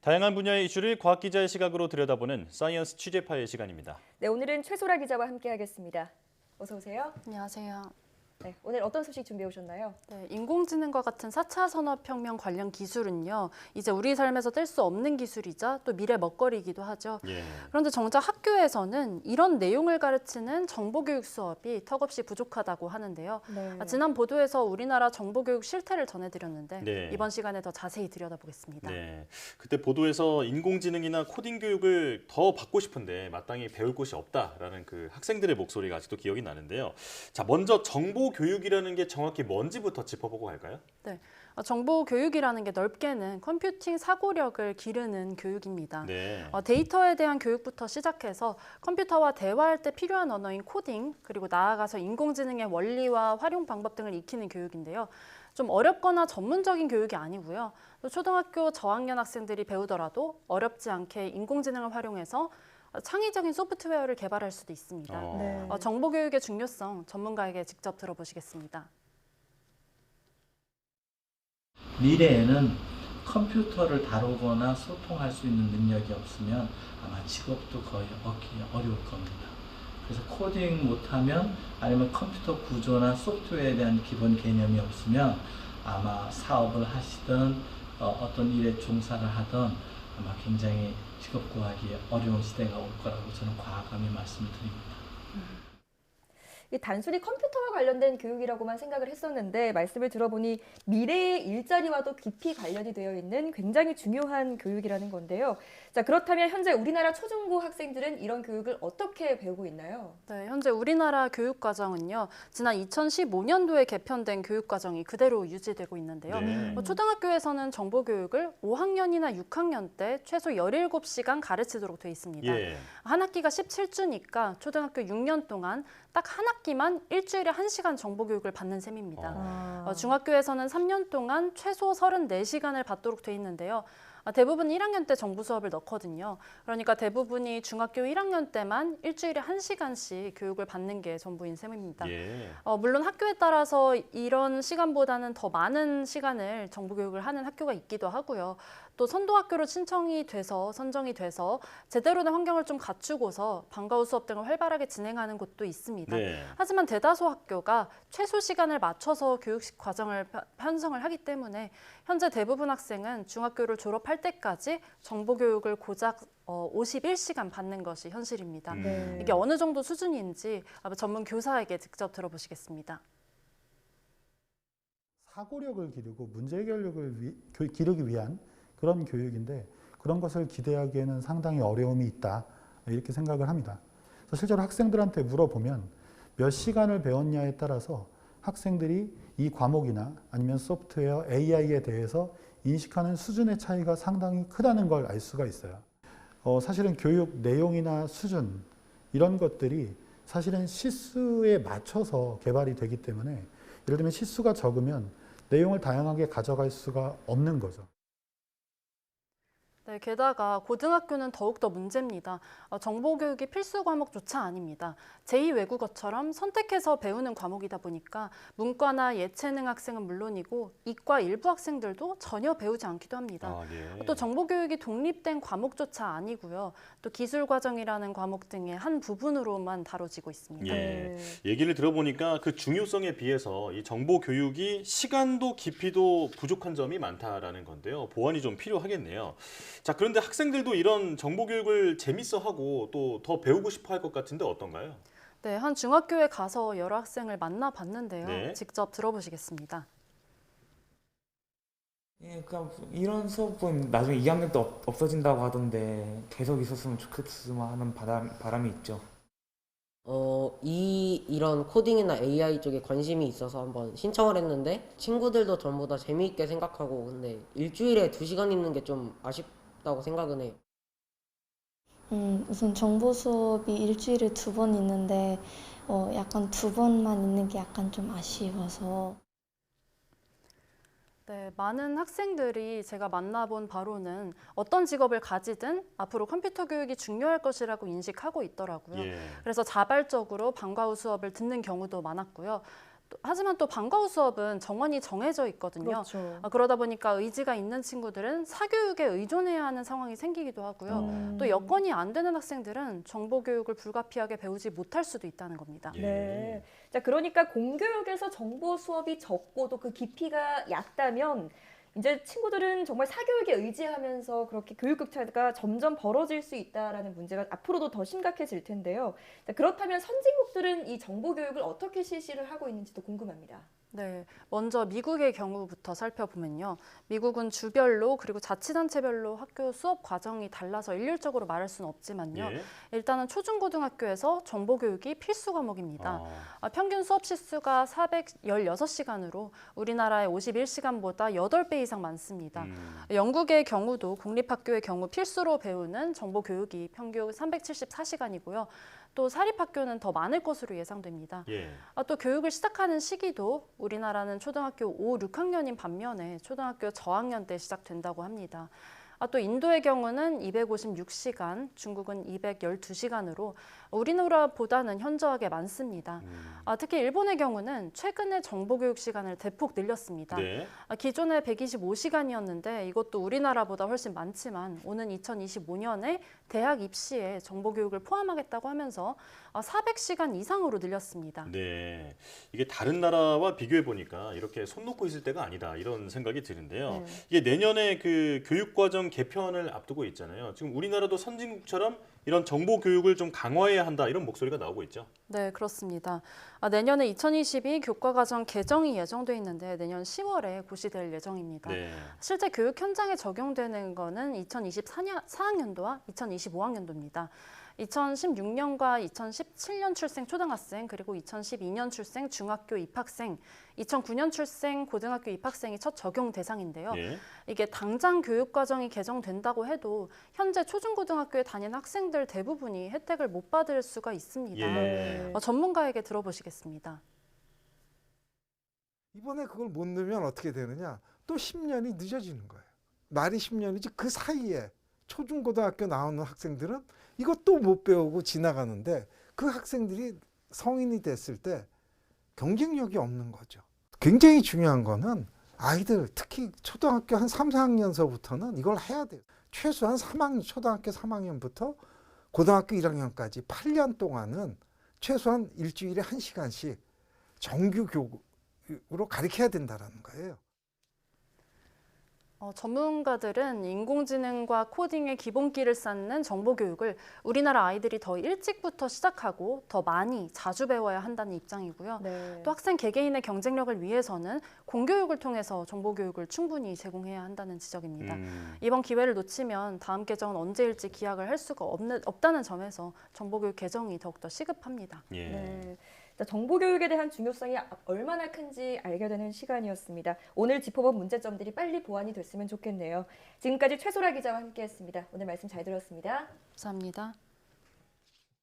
다양한 분야의 이슈를 과학 기자의 시각으로 들여다보는 사이언스 취재파의 시간입니다. 네, 오늘은 최소라 기자와 함께하겠습니다. 어서 오세요. 안녕하세요. 네, 오늘 어떤 소식 준비해 오셨나요? 네, 인공지능과 같은 4차 산업혁명 관련 기술은요, 이제 우리 삶에서 뗄 수 없는 기술이자 또 미래 먹거리이기도 하죠. 예. 그런데 정작 학교에서는 이런 내용을 가르치는 정보교육 수업이 턱없이 부족하다고 하는데요. 네. 지난 보도에서 우리나라 정보교육 실태를 전해드렸는데 네. 이번 시간에 더 자세히 들여다보겠습니다. 네. 그때 보도에서 인공지능이나 코딩 교육을 더 받고 싶은데 마땅히 배울 곳이 없다라는 그 학생들의 목소리가 아직도 기억이 나는데요. 자, 먼저 정보 교육이라는 게 정확히 뭔지부터 짚어보고 갈까요? 네, 정보 교육이라는 게 넓게는 컴퓨팅 사고력을 기르는 교육입니다. 네. 데이터에 대한 교육부터 시작해서 컴퓨터와 대화할 때 필요한 언어인 코딩, 그리고 나아가서 인공지능의 원리와 활용 방법 등을 익히는 교육인데요. 좀 어렵거나 전문적인 교육이 아니고요. 또 초등학교 저학년 학생들이 배우더라도 어렵지 않게 인공지능을 활용해서 창의적인 소프트웨어를 개발할 수도 있습니다. 네. 정보교육의 중요성 전문가에게 직접 들어보시겠습니다. 미래에는 컴퓨터를 다루거나 소통할 수 있는 능력이 없으면 아마 직업도 거의 얻기 어려울 겁니다. 그래서 코딩 못하면 아니면 컴퓨터 구조나 소프트웨어에 대한 기본 개념이 없으면 아마 사업을 하시든 어떤 일에 종사를 하든 아마 굉장히 직업 구하기 어려운 시대가 올 거라고 저는 과감히 말씀을 드립니다. 단순히 컴퓨터와 관련된 교육이라고만 생각을 했었는데 말씀을 들어보니 미래의 일자리와도 깊이 관련이 되어 있는 굉장히 중요한 교육이라는 건데요. 자, 그렇다면 현재 우리나라 초중고 학생들은 이런 교육을 어떻게 배우고 있나요? 네, 현재 우리나라 교육과정은요, 지난 2015년도에 개편된 교육과정이 그대로 유지되고 있는데요. 네. 초등학교에서는 정보교육을 5학년이나 6학년 때 최소 17시간 가르치도록 돼 있습니다. 예. 한 학기가 17주니까 초등학교 6년 동안 딱 한 학기만 일주일에 1시간 정보교육을 받는 셈입니다. 중학교에서는 3년 동안 최소 34시간을 받도록 돼 있는데요. 대부분 1학년 때 정부 수업을 넣거든요. 그러니까 대부분이 중학교 1학년 때만 일주일에 1시간씩 교육을 받는 게 전부인 셈입니다. 예. 물론 학교에 따라서 이런 시간보다는 더 많은 시간을 정보교육을 하는 학교가 있기도 하고요. 또 선도학교로 신청이 돼서 선정이 돼서 제대로 된 환경을 좀 갖추고서 방과 후 수업 등을 활발하게 진행하는 곳도 있습니다. 네. 하지만 대다수 학교가 최소 시간을 맞춰서 교육식 과정을 편성을 하기 때문에 현재 대부분 학생은 중학교를 졸업할 때까지 정보교육을 고작 51시간 받는 것이 현실입니다. 네. 이게 어느 정도 수준인지 전문 교사에게 직접 들어보시겠습니다. 사고력을 기르고 문제 해결력을 기르기 위한 그런 교육인데 그런 것을 기대하기에는 상당히 어려움이 있다 이렇게 생각을 합니다. 그래서 실제로 학생들한테 물어보면 몇 시간을 배웠냐에 따라서 학생들이 이 과목이나 아니면 소프트웨어, AI에 대해서 인식하는 수준의 차이가 상당히 크다는 걸 알 수가 있어요. 사실은 교육 내용이나 수준 이런 것들이 사실은 시수에 맞춰서 개발이 되기 때문에 예를 들면 시수가 적으면 내용을 다양하게 가져갈 수가 없는 거죠. 네, 게다가 고등학교는 더욱더 문제입니다. 정보교육이 필수 과목조차 아닙니다. 제2외국어처럼 선택해서 배우는 과목이다 보니까 문과나 예체능 학생은 물론이고 이과 일부 학생들도 전혀 배우지 않기도 합니다. 예. 또 정보교육이 독립된 과목조차 아니고요. 또 기술과정이라는 과목 등의 한 부분으로만 다뤄지고 있습니다. 예. 얘기를 들어보니까 그 중요성에 비해서 이 정보 교육이 시간도 깊이도 부족한 점이 많다라는 건데요. 보완이 좀 필요하겠네요. 자, 그런데 학생들도 이런 정보 교육을 재밌어하고 또 더 배우고 싶어 할 것 같은데 어떤가요? 네, 한 중학교에 가서 여러 학생을 만나봤는데요. 네. 직접 들어보시겠습니다. 예, 그냥 이런 수업은 나중에 2학년 때 없어진다고 하던데 계속 있었으면 좋겠으면 하는 바람이 있죠. 이런 코딩이나 AI 쪽에 관심이 있어서 한번 신청을 했는데 친구들도 전부 다 재미있게 생각하고 근데 일주일에 2시간 있는 게 좀 아쉽다고 생각은 해요. 우선 정보 수업이 일주일에 2번 있는데 약간 2번만 있는 게 약간 좀 아쉬워서. 네, 많은 학생들이 제가 만나본 바로는 어떤 직업을 가지든 앞으로 컴퓨터 교육이 중요할 것이라고 인식하고 있더라고요. 예. 그래서 자발적으로 방과 후 수업을 듣는 경우도 많았고요. 하지만 또 방과 후 수업은 정원이 정해져 있거든요. 그렇죠. 그러다 보니까 의지가 있는 친구들은 사교육에 의존해야 하는 상황이 생기기도 하고요. 또 여건이 안 되는 학생들은 정보교육을 불가피하게 배우지 못할 수도 있다는 겁니다. 예. 네. 자, 그러니까 공교육에서 정보 수업이 적고 또 그 깊이가 얕다면 이제 친구들은 정말 사교육에 의지하면서 그렇게 교육 격차가 점점 벌어질 수 있다라는 문제가 앞으로도 더 심각해질 텐데요. 자, 그렇다면 선진국들은 이 정보 교육을 어떻게 실시를 하고 있는지도 궁금합니다. 네, 먼저 미국의 경우부터 살펴보면요. 미국은 주별로 그리고 자치단체별로 학교 수업 과정이 달라서 일률적으로 말할 수는 없지만요. 예. 일단은 초중고등학교에서 정보교육이 필수 과목입니다. 평균 수업 시수가 416시간으로 우리나라의 51시간보다 8배 이상 많습니다. 영국의 경우도 공립학교의 경우 필수로 배우는 정보교육이 평균 374시간이고요. 또 사립학교는 더 많을 것으로 예상됩니다. 예. 또 교육을 시작하는 시기도 우리나라는 초등학교 5, 6학년인 반면에 초등학교 저학년 때 시작된다고 합니다. 또 인도의 경우는 256시간, 중국은 212시간으로 우리나라보다는 현저하게 많습니다. 특히 일본의 경우는 최근에 정보교육 시간을 대폭 늘렸습니다. 네. 기존에 125시간이었는데 이것도 우리나라보다 훨씬 많지만 오는 2025년에 대학 입시에 정보교육을 포함하겠다고 하면서 400시간 이상으로 늘렸습니다. 네, 이게 다른 나라와 비교해 보니까 이렇게 손 놓고 있을 때가 아니다 이런 생각이 드는데요. 네. 이게 내년에 그 교육과정 개편을 앞두고 있잖아요. 지금 우리나라도 선진국처럼 이런 정보 교육을 좀 강화해야 한다 이런 목소리가 나오고 있죠. 네, 그렇습니다. 내년에 2022 교과과정 개정이 예정돼 있는데 내년 10월에 고시될 예정입니다. 네. 실제 교육 현장에 적용되는 거는 2024학년도와 2025학년도입니다. 2016년과 2017년 출생 초등학생 그리고 2012년 출생 중학교 입학생, 2009년 출생 고등학교 입학생이 첫 적용 대상인데요. 예. 이게 당장 교육과정이 개정된다고 해도 현재 초중고등학교에 다니는 학생들 대부분이 혜택을 못 받을 수가 있습니다. 예. 전문가에게 들어보시겠습니다. 이번에 그걸 못 넣으면 어떻게 되느냐? 또 10년이 늦어지는 거예요. 말이 10년이지 그 사이에 초중고등학교 나오는 학생들은 이것도 못 배우고 지나가는데 그 학생들이 성인이 됐을 때 경쟁력이 없는 거죠. 굉장히 중요한 거는 아이들 특히 초등학교 한 3, 4학년서부터는 이걸 해야 돼요. 최소한 초등학교 3학년부터 고등학교 1학년까지 8년 동안은 최소한 일주일에 1시간씩 정규 교육으로 가르쳐야 된다는 거예요. 전문가들은 인공지능과 코딩의 기본기를 쌓는 정보교육을 우리나라 아이들이 더 일찍부터 시작하고 더 많이 자주 배워야 한다는 입장이고요. 네. 또 학생 개개인의 경쟁력을 위해서는 공교육을 통해서 정보교육을 충분히 제공해야 한다는 지적입니다. 이번 기회를 놓치면 다음 개정은 언제일지 기약을 할 수가 없다는 점에서 정보교육 개정이 더욱더 시급합니다. 예. 네. 자, 정보교육에 대한 중요성이 얼마나 큰지 알게 되는 시간이었습니다. 오늘 짚어본 문제점들이 빨리 보완이 됐으면 좋겠네요. 지금까지 최소라 기자와 함께했습니다. 오늘 말씀 잘 들었습니다. 감사합니다.